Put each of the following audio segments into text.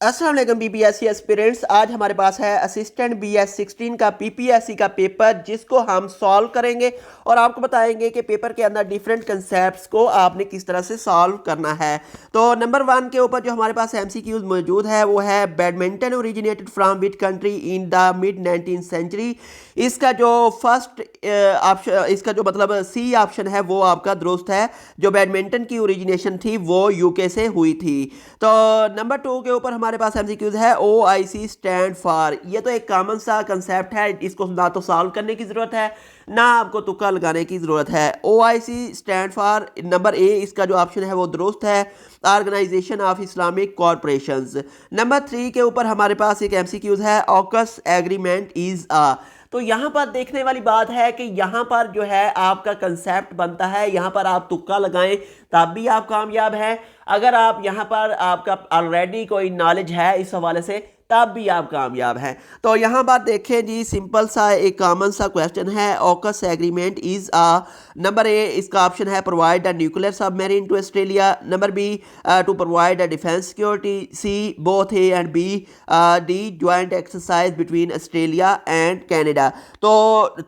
अस्सलाम वालेकुम BPSC aspirants. आज हमारे पास है असिस्टेंट BS16 का पीपीएससी का पेपर, जिसको हम सॉल्व करेंगे और आपको बताएंगे कि पेपर के अंदर डिफरेंट कंसेप्ट्स को आपने किस तरह से सॉल्व करना है। तो नंबर 1 के ऊपर जो हमारे पास MCQs मौजूद है वो है badminton originated from which country in the mid 19th century. इसका जो फर्स्ट ऑप्शन, इसका जो मतलब सी ऑप्शन है वो आपका दुरुस्त है। जो बैडमिंटन की ओरिजिनेशन थी वो यूके से हुई थी। तो नंबर 2 के ऊपर हमारे पास MCQs है OIC स्टैंड फॉर। ये तो एक कॉमन सा कंसेप्ट है, इसको ना तो सॉल्व करने की ज़रूरत है ना आपको तुक्का लगाने की ज़रूरत है। OIC stand for number A, इसका जो ऑप्शन है वो दुरुस्त है, organisation of Islamic corporations. Number 3 के ऊपर हमारे पास एक MCQs है ऑकस एग्रीमेंट इज़ आ। तो यहाँ पर देखने वाली बात है कि यहाँ पर जो है आपका कंसेप्ट बनता है, यहाँ पर आप तुक्का लगाएं तब भी आप कामयाब हैं। अगर आप यहाँ पर आपका ऑलरेडी कोई नॉलेज है इस हवाले से तब भी आप कामयाब हैं। तो यहाँ पर देखें जी, सिंपल सा एक कॉमन सा क्वेश्चन है, AUKUS agreement is a. Number A, इसका ऑप्शन है provide a nuclear submarine to Australia. Number B, to provide a defence security. C, both A and B. D, joint exercise between Australia and Canada. तो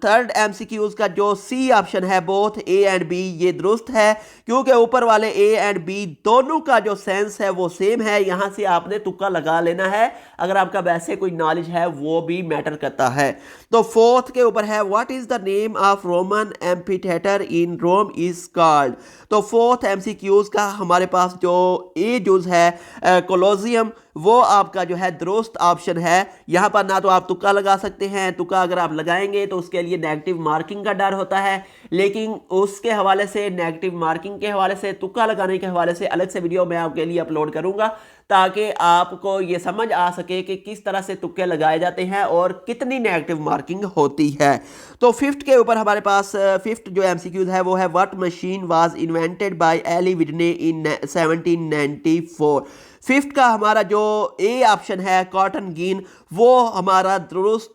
third MCQs का जो C option है both A and B, ये दुरुस्त है, क्योंकि ऊपर वाले ए एंड बी दोनों का जो सेंस है वो सेम है। यहाँ से आपने तुक्का लगा लेना है, अगर आपका वैसे कोई नॉलेज है वो भी मैटर करता है। तो फोर्थ के ऊपर है what is the name of Roman amphitheatre in Rome is called. तो फोर्थ MCQs का हमारे पास जो ए यूज है कोलोजियम, वो आपका जो है दुरुस्त ऑप्शन है। यहाँ पर ना तो आप तुक्का लगा सकते हैं, तुक्का अगर आप लगाएंगे तो उसके लिए नेगेटिव मार्किंग का डर होता है, लेकिन उसके हवाले से नेगेटिव मार्किंग के हवाले से, तुक्का लगाने के हवाले से अलग से वीडियो मैं आपके लिए अपलोड करूँगा, ताकि आपको ये समझ आ सके कि किस तरह से तुक्के लगाए जाते हैं और कितनी नेगेटिव मार्किंग होती है। तो फिफ्थ के ऊपर हमारे पास फिफ्थ जो MCQs है वो है what machine was invented by Eli Whitney in 1794। Fifth का हमारा जो ए ऑप्शन है कॉटन गीन, वो हमारा दुरुस्त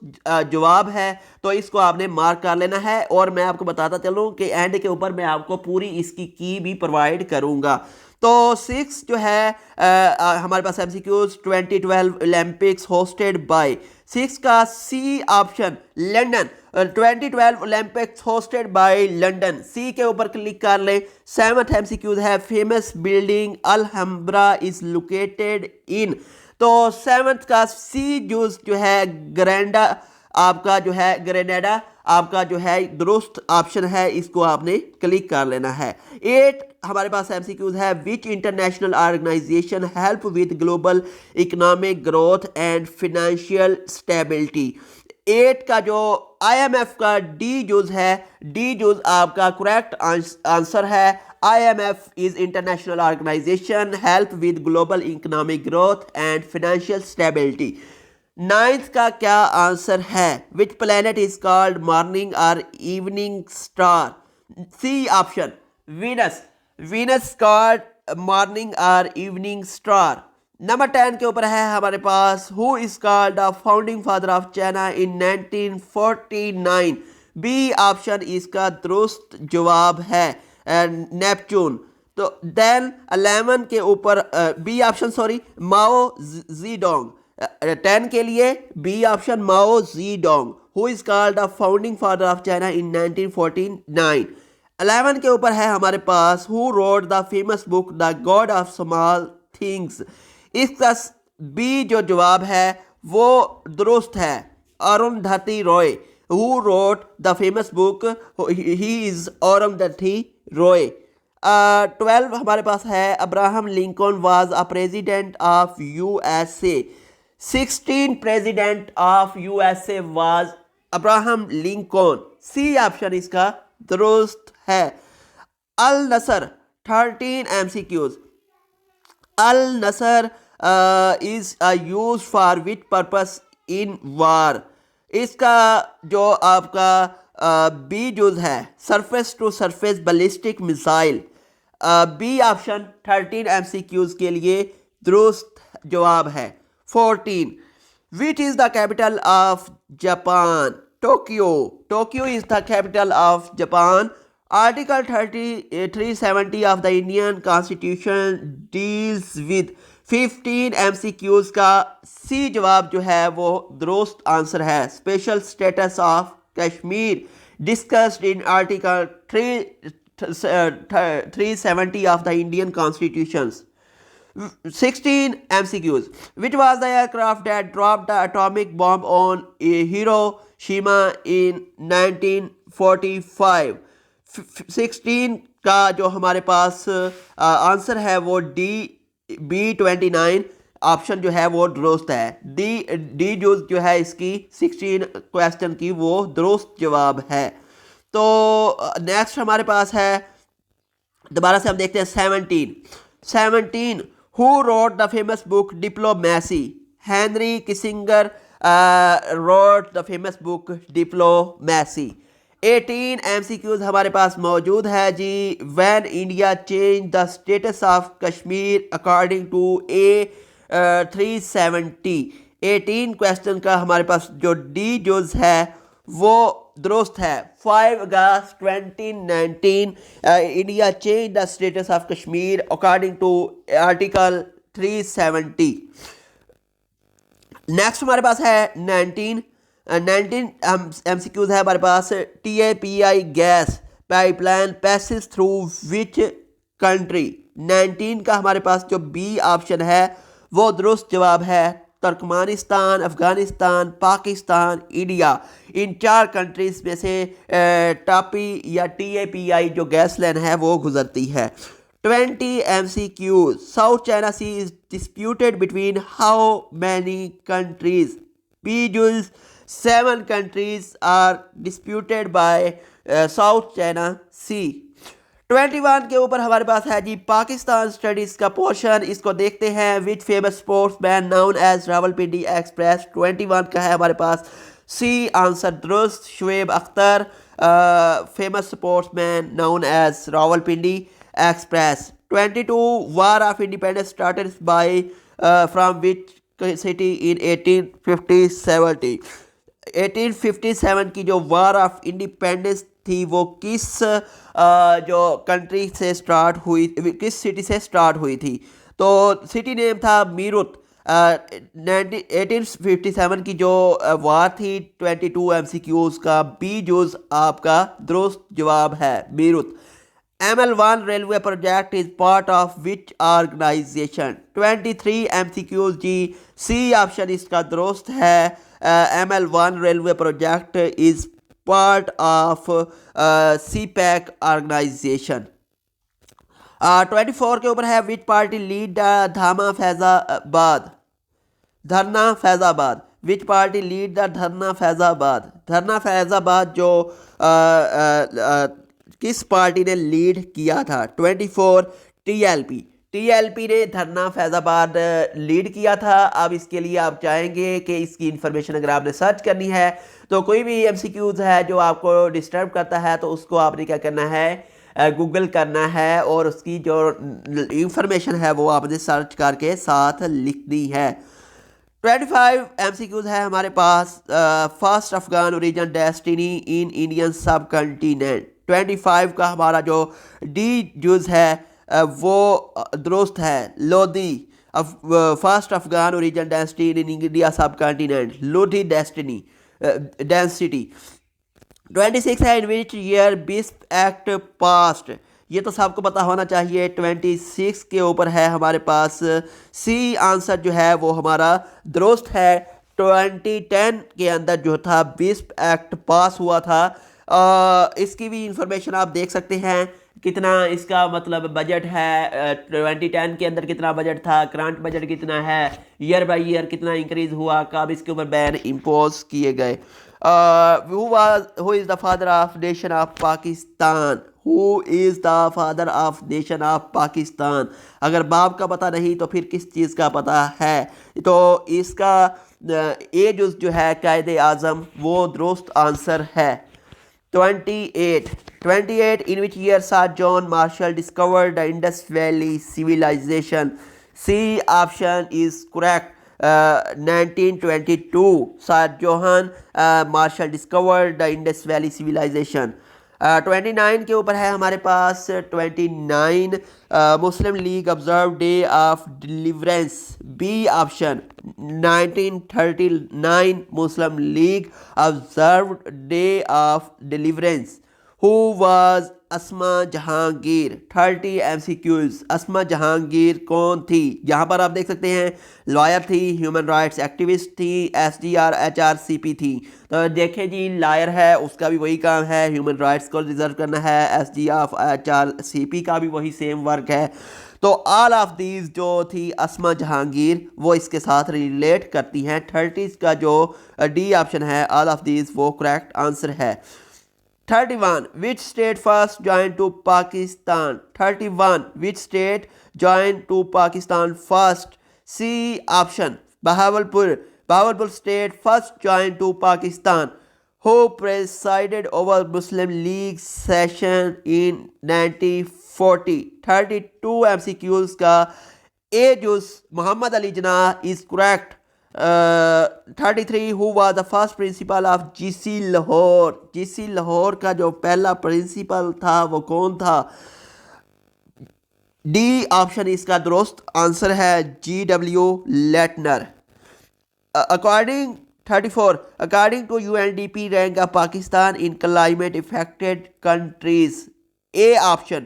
जवाब है। तो इसको आपने मार्क कर लेना है और मैं आपको बताता चलूँ कि एंड के ऊपर मैं आपको पूरी इसकी की भी प्रोवाइड करूँगा। तो 6 जो है हमारे पास MCQs 2012 ओलंपिक्स होस्टेड बाय। 6 का C option London, 2012 Olympics hosted by London, C के ऊपर क्लिक कर लें। 7th MCQs है famous building Alhambra is located in. तो 7th का सी यूज जो है ग्रैंडा, आपका जो है ग्रेनेडा आपका जो है दुरुस्त ऑप्शन है, इसको आपने क्लिक कर लेना है। 8 हमारे पास MCQs है which international organisation help with global economic growth and financial stability. 8 का जो IMF का डी यूज है, डी यूज आपका करेक्ट आंसर है। IMF is international organisation help with global economic growth and financial stability. 9th का क्या answer है, which planet is called morning और evening star. C option Venus, Venus called morning और evening star. Number 10 के ऊपर है हमारे पास who is called the founding father of China in 1949। B option इसका दुरुस्त जवाब है नेपच्यून। तो देन 11 के ऊपर B option sorry Mao Zedong. 10 के लिए B option Mao Zedong, who is called the founding father of China in 1949। 11 के ऊपर है हमारे पास who wrote the famous book the God of Small Things. इसका बी जो जवाब है वो दुरुस्त है, Arundhati Roy, who wrote the famous book, he is Arundhati Roy. 12 हमारे पास है Abraham Lincoln was a president of USA। 16 president of USA was Abraham Lincoln, C option इसका दुरुस्त है। Al Nasr 13 MCQs, Al Nasr is use for which purpose in war. इसका जो आपका बी यूज है surface to surface ballistic missile. B option 13 MCQs के लिए दुरुस्त जवाब है। 14 which is the capital of Japan. Tokyo, Tokyo is the capital of Japan. Article 370 of the Indian Constitution deals with 15 MCQs का सी जवाब जो है वो दुरुस्त आंसर है। Special status of Kashmir discussed in article 370 of the Indian Constitution. 16 MCQs. Which was the aircraft that dropped the atomic bomb on Hiroshima in 1945? 16 का जो हमारे पास आंसर है वो B29 ऑप्शन जो है वो दुरुस्त है। डी जो है इसकी 16 क्वेश्चन की वो दुरुस्त जवाब है। तो नेक्स्ट हमारे पास है, दोबारा से हम देखते हैं 17 who wrote the famous book diplomacy? Henry Kissinger wrote the famous book diplomacy. 18 MCQs हमारे पास मौजूद है जी। When India change the status of Kashmir according to A370। 18 question का हमारे पास जो डी जोज है वो दुरुस्त है। 5 अगस्त 2019 India change the status of Kashmir according to article 370। Next हमारे पास है 19 MCQs है हमारे पास। TAPI gas pipeline passage through which country? 19 का हमारे पास जो बी ऑप्शन है वो दुरुस्त जवाब है। तुर्कमेनिस्तान, अफगानिस्तान, पाकिस्तान, इंडिया, इन 4 कंट्रीज में से टापी या TAPI जो गैस लाइन है वो गुजरती है। 20 MCQs South China Sea is disputed between how many countries? B जूल्स 7 countries are disputed by South China Sea. 21 के ऊपर हमारे पास है जी पाकिस्तान स्टडीज का पोर्शन, इसको देखते हैं। Which famous sportsman known as Rawalpindi Express? 21 का है हमारे पास सी आंसर दुरुस्त। Shoaib Akhtar famous sportsman known as Rawalpindi Express. 22 war of independence started by from which city इन 1857? 1857 की जो वार ऑफ इंडिपेंडेंस थी वो किस जो कंट्री से स्टार्ट हुई, किस सिटी से स्टार्ट हुई थी? तो सिटी नेम था मीरुत। 1857 की जो वार थी 22 MCQs का बी जूज आपका दुरुस्त जवाब है, Meerut. ML1 railway project is part of which organisation? 23 MCQs जी सी ऑप्शन इसका दुरुस्त है। ML1 railway project is part of CPEC organisation. 24 के ऊपर है which party lead dharna Faizabad? Which party lead the dharna Faizabad? धरना फैजाबाद जो किस पार्टी ने लीड किया था? 24 TLP ने धरना फैजाबाद लीड किया था। अब इसके लिए आप चाहेंगे कि इसकी इन्फॉर्मेशन अगर आपने सर्च करनी है तो कोई भी MCQs है जो आपको डिस्टर्ब करता है तो उसको आपने क्या करना है, गूगल करना है और उसकी जो इंफॉर्मेशन है वो आपने सर्च करके साथ लिखनी है। 25 MCQs है हमारे पास। First Afghan origin destiny in Indian subcontinent? 25 का हमारा जो डी जूज है वो दुरुस्त है, Lodhi. First Afghan origin destiny in India सब कंटिनेंट, लोधी डेंसिटी। 26 है इन विच ईयर बिस्प एक्ट पास्ट? ये तो सबको पता होना चाहिए। 26 के ऊपर है हमारे पास सी आंसर जो है वो हमारा दुरुस्त है। 2010 के अंदर जो था बिस्प एक्ट पास हुआ था। इसकी भी इंफॉर्मेशन आप देख सकते हैं, कितना इसका मतलब बजट है। 2010 के अंदर कितना बजट था, करंट बजट कितना है, ईयर बाय ईयर कितना इंक्रीज हुआ, कब इसके ऊपर बैन इम्पोज किए गए। Who is the father of nation of Pakistan? Who is the father of nation of Pakistan? अगर बाप का पता नहीं तो फिर किस चीज़ का पता है? तो इसका ए जो है कायदे आज़म वो दुरुस्त आंसर है। 28 in which year Sir John Marshall discovered the Indus Valley civilization? C option is correct. 1922 Sir John Marshall discovered the Indus Valley civilization. 29 के ऊपर है हमारे पास 29 Muslim League observe day of deliverance, B option. 1939 Muslim League observe day of deliverance. Who was Asma Jahangir, 30 MCQs। अस्मा जहांगीर कौन थी? यहाँ पर आप देख सकते हैं लॉयर थी, ह्यूमन राइट्स एक्टिविस्ट थी, SDR HRCP थी। तो देखें जी, लॉयर है उसका भी वही काम है, ह्यूमन राइट्स को रिजर्व करना है, SDR HRCP का भी वही सेम वर्क है। तो ऑल ऑफ दीज जो थी अस्मा जहांगीर वो इसके साथ रिलेट करती हैं। 30 का जो डी ऑप्शन है ऑल ऑफ दीज वो करेक्ट आंसर है। 31 which state first joined to Pakistan? 31 which state joined to Pakistan first? C option Bahawalpur, Bahawalpur state first joined to Pakistan. Who presided over Muslim League session in 1940? 32 MCQs का A जुज Mohammad Ali Jinnah is correct. 33 who was the first principal of GC Lahore? GC Lahore का जो पहला principal था वो कौन था? D option इसका दुरुस्त आंसर है, GW Leitner. According 34 according to UNDP rank of Pakistan in climate affected countries. A option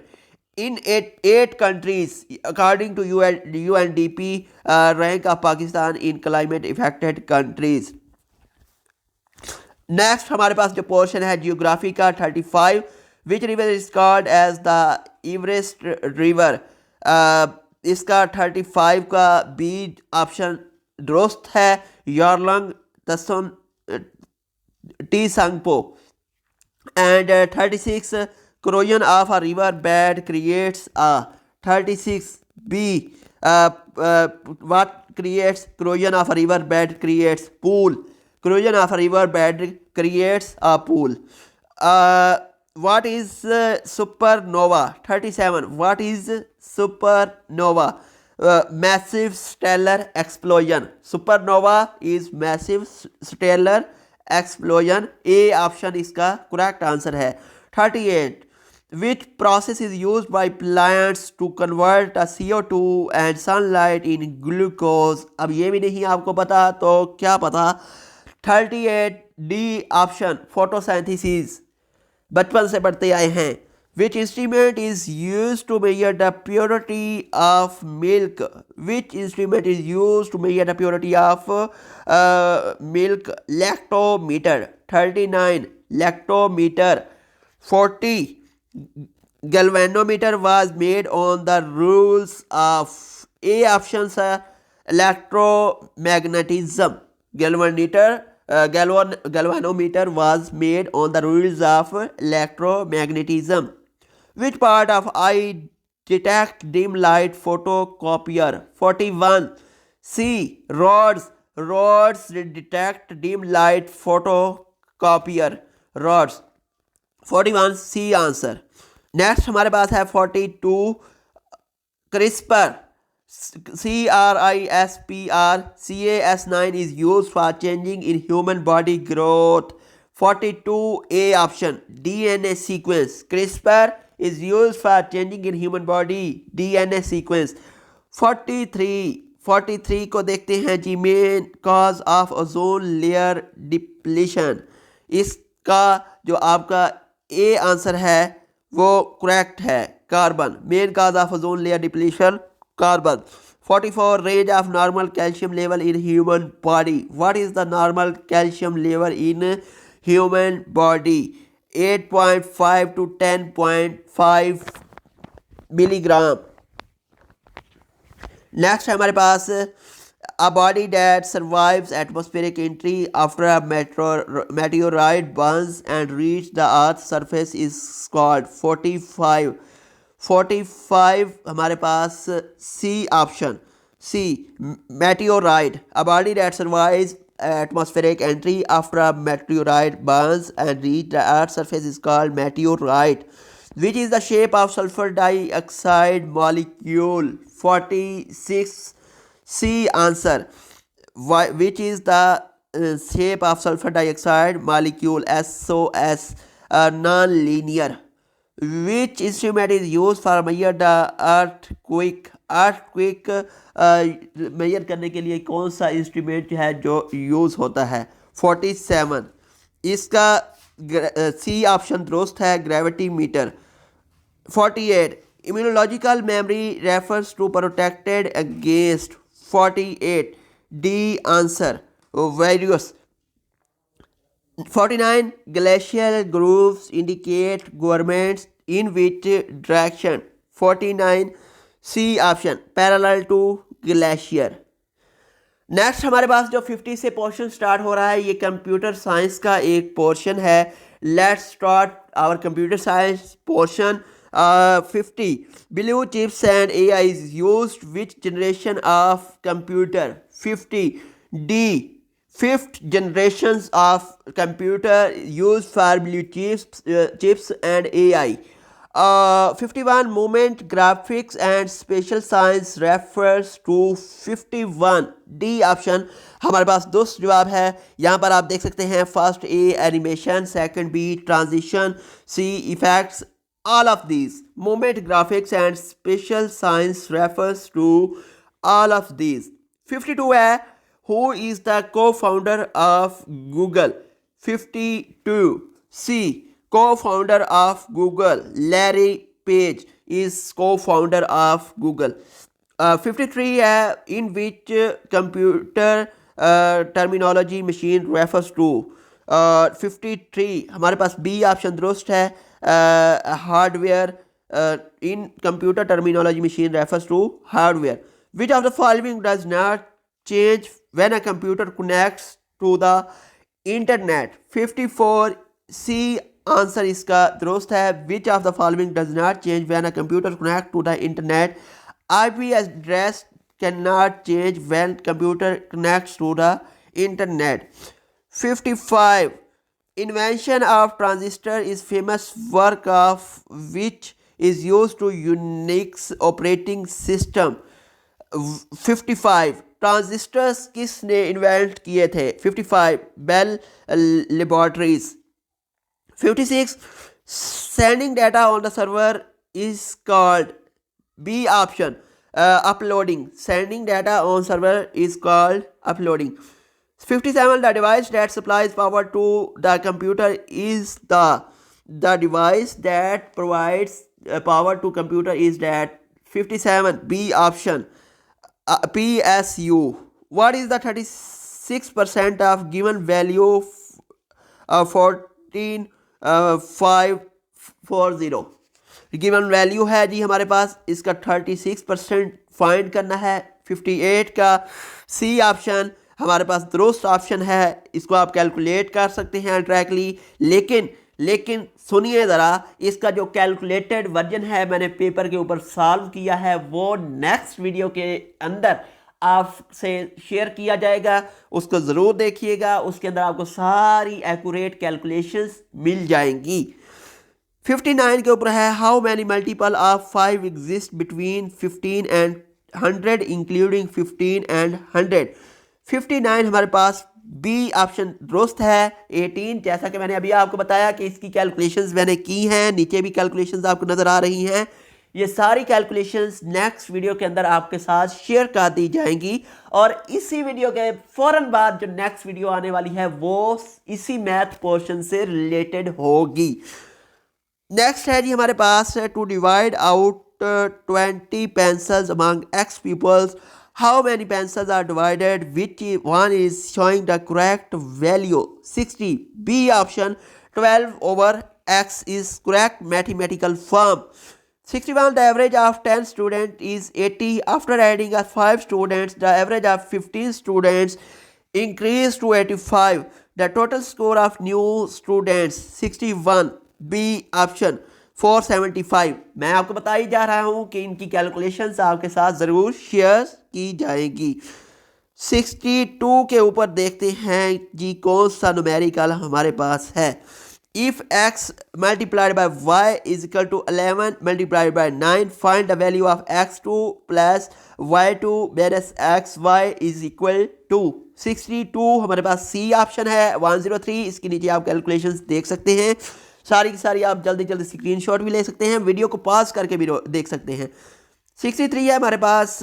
in eight countries according to UNDP rank of Pakistan in climate affected countries। Next हमारे पास जो portion है geography का 35 which river is called as the Everest river. इसका 35 का B option दुरुस्त है, Yarlung Tsangpo. And 36 corrosion of a river bed creates a 36b what creates corrosion of a river bed creates pool, corrosion of a river bed creates a pool। What is supernova? 37 what is supernova? Massive stellar explosion, supernova is massive stellar explosion। A option इसका correct answer है। 38 which process is used by plants to convert a CO2 and sunlight in glucose? अब ये भी नहीं आपको पता तो क्या पता। 38 डी ऑप्शन फोटोसिंथेसिस, बचपन से पढ़ते आए हैं। Which instrument is used to measure the purity of milk? Which instrument is used to measure the purity of milk? Lactometer। 39 lactometer। 40 galvanometer was made on the rules of A options है electromagnetism। galvanometer was made on the rules of electromagnetism। Which part of eye detect dim light photocopier? 41 C rods detect dim light photocopier rods। 41 C answer. Next हमारे पास है 42 CRISPR, CRISPR Cas9 is used for changing in human body growth। 42 A option DNA sequence, CRISPR is used for changing in human body DNA sequence। 43 को देखते हैं जी, main cause of ozone layer depletion. इसका जो आपका A answer है वो correct है, carbon. Main cause of ozone layer depletion carbon. 44 range of normal calcium level in human body. What is the normal calcium level in human body? 8.5 to 10.5 milligram. Next है हमारे पास a body that survives atmospheric entry after a meteorite burns and reach the earth's surface is called। 45 हमारे पास C option, C meteorite। a body that survives atmospheric entry after a meteorite burns and reach the earth's surface is called meteorite। Which is the shape of sulfur dioxide molecule? 46 C answer। Which is the shape of sulfur dioxide molecule? SOS non linear. Which instrument is use for measure the earthquake. Earthquake measure करने के लिए कौन सा instrument है जो use होता है। 47 इसका सी ऑप्शन दुरुस्त है, gravity metre. 48 immunological memory refers to protected against। 48 D answer various। 49 glacial grooves indicate governments in which direction। 49 C option parallel to glacier। Next हमारे पास जो 50 से पोर्शन स्टार्ट हो रहा है ये कंप्यूटर साइंस का एक पोर्शन है। Let's start our computer science portion. 50 blue chips and AI is used which generation of computer। 50 D fifth generations of computer used for blue chips and AI। 51 moment graphics and spatial science refers to। 51 D option हमारे पास दोस्त जवाब है। यहाँ पर आप देख सकते हैं first A animation, second B transition, C effects. all of these moment graphics and spatial science refers to all of these। 52 है who is the co-founder of Google। 52 C co-founder of Google Larry Page is co-founder of Google। 53 है in which computer terminology machine refers to। 53 हमारे पास B option दुरुस्त है, hardware. In computer terminology machine refers to hardware. Which of the following does not change when a computer connects to the internet. 54 C answer इसका दुरुस्त है। Which of the following does not change when a computer connect to the internet. IP address can not change when computer connects to the internet. 55 invention of transistor is famous work of which is used to Unix operating system। 55 transistors किसने invent किए थे। 55 bell laboratories. 56 sending data on the server is called B option uploading। sending data on server is called uploading। 57 the device that supplies power to the computer is the device that provides power to computer is that। 57 B option PSU। what is the 36% of given value 14540। Given value है जी हमारे पास, इसका 36% find करना है। 58 का C option हमारे पास दुरुस्त option है, इसको आप कैलकुलेट कर सकते हैं डायरेक्टली। लेकिन सुनिए ज़रा, इसका जो कैलकुलेटेड वर्जन है मैंने पेपर के ऊपर सॉल्व किया है, वो नेक्स्ट वीडियो के अंदर आपसे शेयर किया जाएगा, उसको ज़रूर देखिएगा। उसके अंदर आपको सारी एक्यूरेट कैलकुलेशंस मिल जाएंगी। 59 के ऊपर है how many multiple of 5 exist between 15 and 100 including 15 and 100। 59 हमारे पास बी ऑप्शन दुरुस्त है। 18 जैसा कि मैंने अभी आपको बताया कि इसकी कैलकुलेशंस मैंने की हैं, नीचे भी कैलकुलेशंस आपको नज़र आ रही हैं। ये सारी कैलकुलेशंस नेक्स्ट वीडियो के अंदर आपके साथ शेयर कर दी जाएंगी, और इसी वीडियो के फ़ौरन बाद जो नेक्स्ट वीडियो आने वाली है वो इसी मैथ पोर्शन से रिलेटेड होगी। नेक्स्ट है जी हमारे पास to divide out 20 pencils among X pupils, how many pencils are divided, which one is showing the correct value। 60 B option 12 over X is correct mathematical form। 61 the average of 10 students is 80, after adding 5 students the average of 15 students increased to 85, the total score of new students। 61 B option 475। मैं आपको बता ही जा रहा हूं कि इनकी calculations आपके साथ ज़रूर शेयर की जाएगी। 62 के ऊपर देखते हैं जी कौन सा न्यूमेरिकल हमारे पास है। If x multiplied by y is equal to 11 multiplied by 9 find the value of x2 plus y2 minus xy is equal to. 62 हमारे पास सी ऑप्शन है 103, इसके नीचे आप कैलकुलेशंस देख सकते हैं। सारी की सारी आप जल्दी जल्दी स्क्रीनशॉट भी ले सकते हैं, वीडियो को पॉज करके भी देख सकते हैं। 63 है हमारे पास,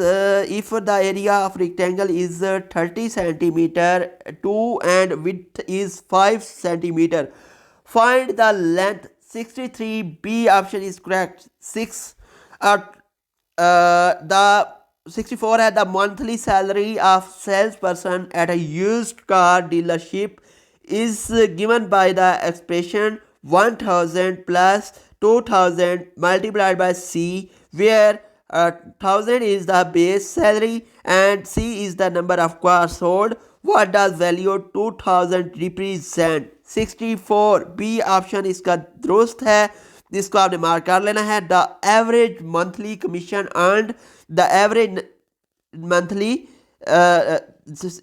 if the area of rectangle is 30 centimetre two and width is 5 centimetre, find the length. 63 B option is correct. The 64 है, the monthly salary of sales person at a used car dealership is given by the expression 1000 plus 2000 multiplied by C, where 1000 is the base salary and C is the number of cars sold. What does value 2000 represent? 64 B option इसका दुरुस्त है, जिसको आपने mark कर लेना है। The average monthly commission earned, the average monthly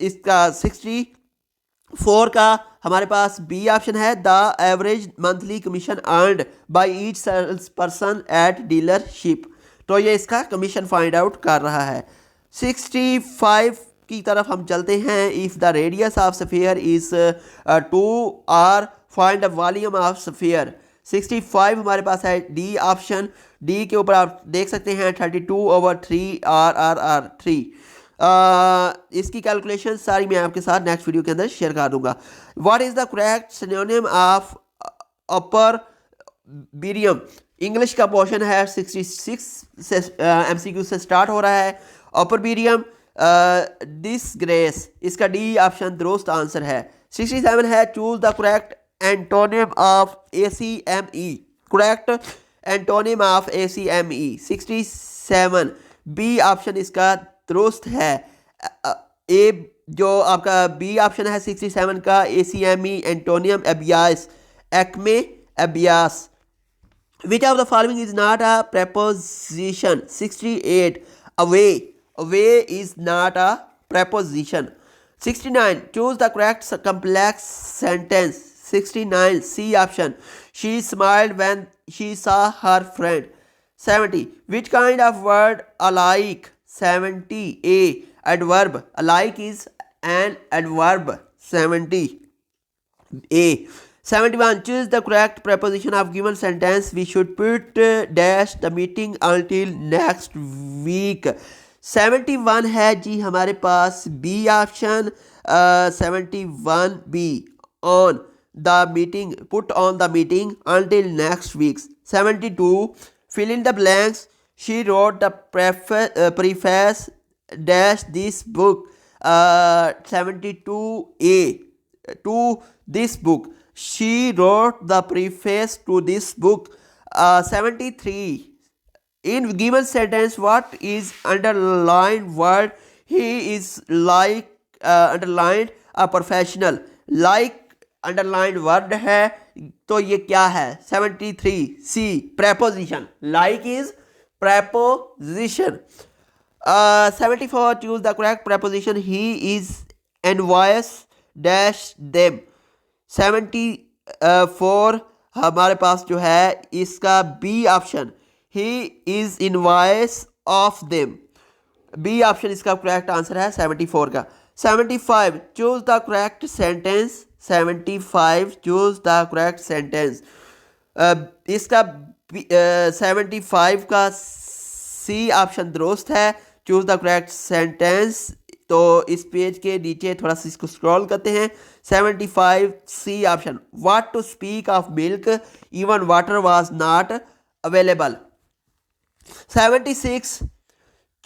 इसका 64 का हमारे पास बी ऑप्शन है, the average monthly commission earned by each sales person at dealership. तो ये इसका कमीशन फाइंड आउट कर रहा है। 65 की तरफ हम चलते हैं। If the radius of sphere is 2 r, find the volume of sphere. 65 हमारे पास है डी ऑप्शन। डी के ऊपर आप देख सकते हैं 32/3 r/3। इसकी कैलकुलेशन सारी मैं आपके साथ नेक्स्ट वीडियो के अंदर शेयर कर दूंगा। What is the correct synonym of opprobrium? English का पोर्शन है 66 से एमसीक्यू से स्टार्ट हो रहा है। अपर बीरियम डिसग्रेस, इसका डी ऑप्शन दुरुस्त आंसर है। 67 है, choose the correct antonym of ACME। Correct antonym of ACME 67 B option इसका दुरुस्त है। ए जो आपका बी ऑप्शन है 67 का ACME एंटोनियम एबियास, एक्मे एबियास। Which of the following is not a preposition? 68 away, away is not a preposition। 69 choose the correct complex sentence. 69 C option, she smiled when she saw her friend. 70 which kind of word alike? 70 A adverb, alike is an adverb। 70 A। 71 choose the correct preposition of given sentence, we should put dash the meeting until next week। 71 है जी हमारे पास B option. 71 B on the meeting, put on the meeting until next week। 72 fill in the blanks, she wrote the preface dash this book। 72 A to this book, she wrote the preface to this book। 73 in given sentence what is underlined word? He is like underlined a professional। like underlined word है, तो ये क्या है? 73 सी preposition, like is preposition। 74 choose the correct preposition, he is envious dash them। 74 हमारे पास जो है इसका B option, he is envious of them। B option इसका करेक्ट आंसर है 74 का। 75 choose the correct sentence। 75 choose the correct sentence। इसका 75 का सी ऑप्शन दुरुस्त है, चूज द करेक्ट सेंटेंस। तो इस पेज के नीचे थोड़ा सा इसको स्क्रॉल करते हैं। 75 C option, what to speak of milk even water was not available. 76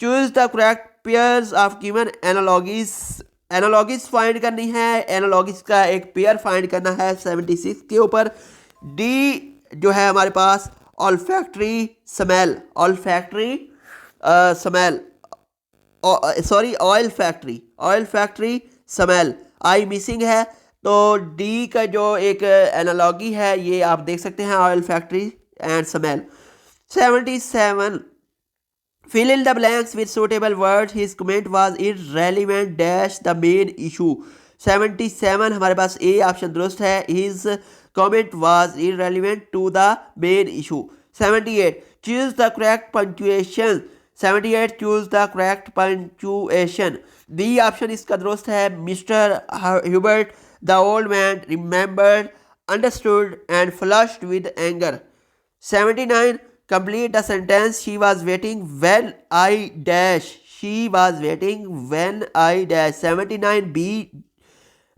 choose the correct pairs of given analogies. Analogies फाइंड करनी है, एनालॉगीज का एक पेयर फाइंड करना है 76 के ऊपर। डी जो है हमारे पास olfactory smell, olfactory smell, sorry oil factory, oil factory smell, I missing है। तो डी का जो एक एनालॉगी है ये आप देख सकते हैं, oil factory and smell. 77 fill in the blanks with suitable words, his comment was irrelevant dash the main issue। 77 हमारे पास ए ऑप्शन दुरुस्त है, his comment was irrelevant to the main issue। 78 choose the correct punctuation। 78 choose the correct punctuation। B option इसका दुरुस्त है, mister Hubert the old man remembered understood and flushed with anger. 79. Complete the sentence. She was waiting when I dash. She was waiting when I dash. 79.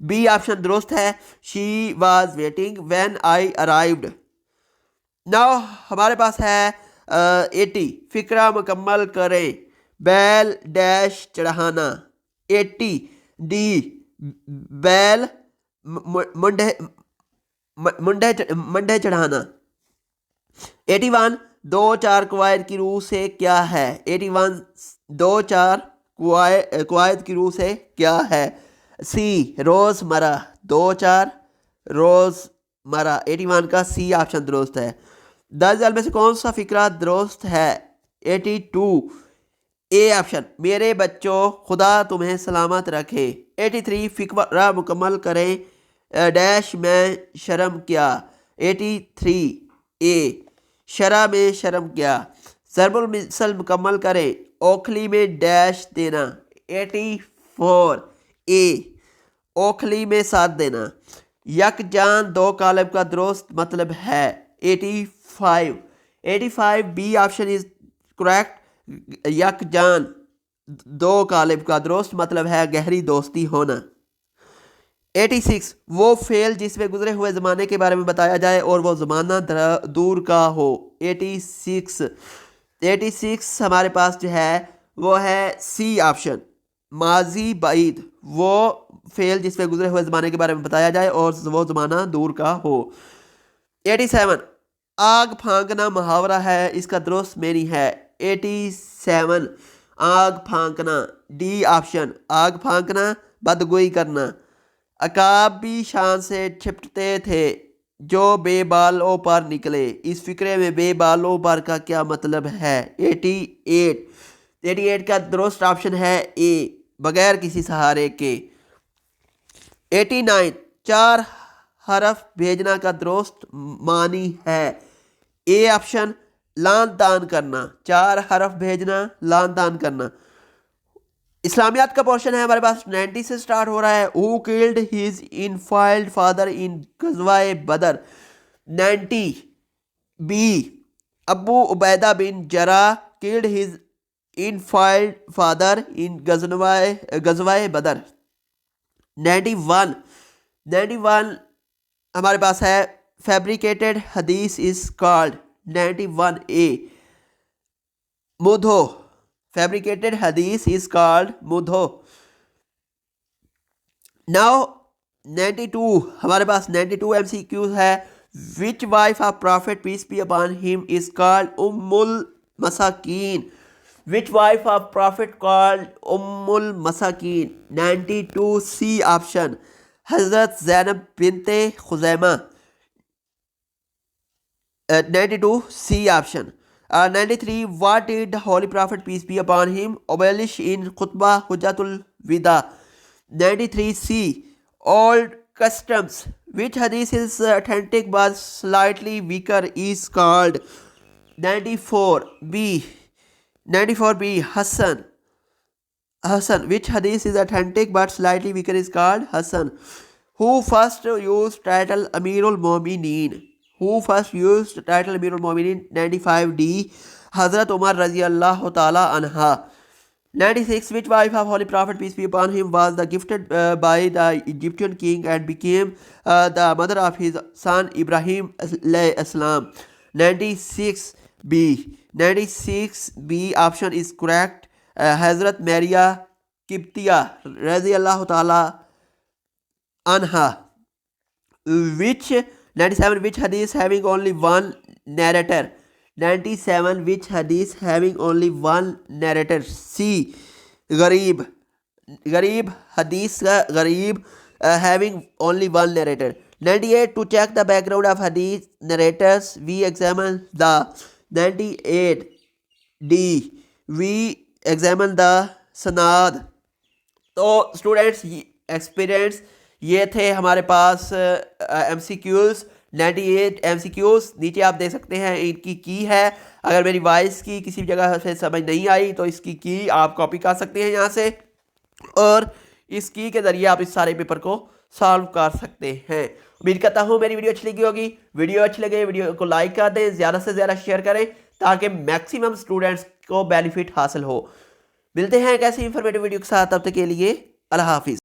B option दुरुस्त है. She was waiting when I arrived. Now हमारे पास है 80. फिक्रा मुकम्मल करें. बैल dash चढ़ाना. 80. D बैल मुंडे मंडे चढ़ाना. 81. दो चार कवायद की रूह से क्या है. 81. दो चार कवायद की रूह से क्या है. सी रोज़मर्रा. दो चार रोज़मर्रा. 81 का सी ऑप्शन दुरुस्त है. 10 में से कौन सा फिक्रा दुरुस्त है. 82. A option. मेरे बच्चों खुदा तुम्हें सलामत रखे. 83. फिक्रा मुकम्मल करें. डैश में शर्म क्या. 83. ए शरा में शर्म क्या. ज़रबुल मिसल मुकम्मल करें. ओखली में डैश देना. 84. ए ओखली में साथ देना. यकजान दो कालब का दुरुस्त मतलब है. 85. 85. B option is correct. यकजान दो कालिब का दुरुस्त मतलब है गहरी दोस्ती होना. 86. वो फेल जिसमें गुजरे हुए ज़माने के बारे में बताया जाए और वो ज़माना दूर का हो. 86. 86 हमारे पास जो है वो है सी ऑप्शन माजी बाईद. वो फेल जिसमें गुजरे हुए ज़माने के बारे में बताया जाए और वो ज़माना दूर का हो. 87. आग फांकना मुहावरा है. इसका दुरुस्त मेरी है. 87. आग फांकना. डी ऑप्शन आग फांकना बदगोई करना. अकाब भी शान से छिपटते थे जो बेबालों पर निकले. इस फिक्रे में बेबालों पर का क्या मतलब है. 88. 88 का दुरुस्त ऑप्शन है ए बगैर किसी सहारे के. 89. चार हरफ भेजना का दुरुस्त मानी है. ए ऑप्शन लान तान करना. चार हरफ भेजना लान तान करना. इस्लामियात का पोर्शन है हमारे पास 90 से स्टार्ट हो रहा है. Who killed his infidel father in गज़वाए बदर. 90. B Abu Ubaidah bin Jarrah killed his infidel father in गज़वाए बदर. 91. 91 हमारे पास है फैब्रिकेटेड हदीस इज कॉल्ड. 91. ए मुधो. फैब्रिकेटेड हदीस इज कॉल्ड मुधो. नाउ 92 हमारे पास 92 MCQ है. Which wife of prophet peace be upon him is called उम्मुल मसाकीन. Which wife of prophet called उम्मुल मसाकीन. 92 सी ऑप्शन हजरत Zainab bint Khuzaima. 92 C option. 93. What did the Holy Prophet peace be upon him abolish in Khutbah Hujjatul Wida. 93 C. Old customs. Which hadith is authentic but slightly weaker is called. 94 B. 94 B. Hassan. Which hadith is authentic but slightly weaker is called Hassan. Who first used title Amirul Mu'mineen. Who first used title Amirul Mu'mineen. 95 D. Hazrat Umar Raziyallahu Ta'ala Anha. 96. Which wife of Holy Prophet peace be upon him was the gifted by the Egyptian king and became the mother of his son Ibrahim alayhi salam. 96 B. 96 B option is correct. Hazrat Maria Kiptiya Raziyallahu Ta'ala Anha. Which 97. Which hadith having only one narrator. 97. Which hadith having only one narrator. C. Gharib. Gharib hadith Gharib having only one narrator. 98. To check the background of hadith narrators we examine the. 98 D. We examine the sanad. तो students experience ये थे हमारे पास MCQs. 98 MCQs नीचे आप देख सकते हैं इनकी की है. अगर मेरी वॉइस की किसी जगह से समझ नहीं आई तो इसकी की आप कॉपी कर सकते हैं यहाँ से और इस की के ज़रिए आप इस सारे पेपर को सॉल्व कर सकते हैं। उम्मीद करता हूँ मेरी वीडियो अच्छी लगी होगी। वीडियो अच्छी लगे वीडियो को लाइक कर दें, ज़्यादा से ज़्यादा शेयर करें ताकि मैक्सिमम स्टूडेंट्स को बेनिफिट हासिल हो। मिलते हैं एक ऐसी इंफॉर्मेटिव वीडियो के साथ, तब तक के लिए अल्लाह हाफिज़।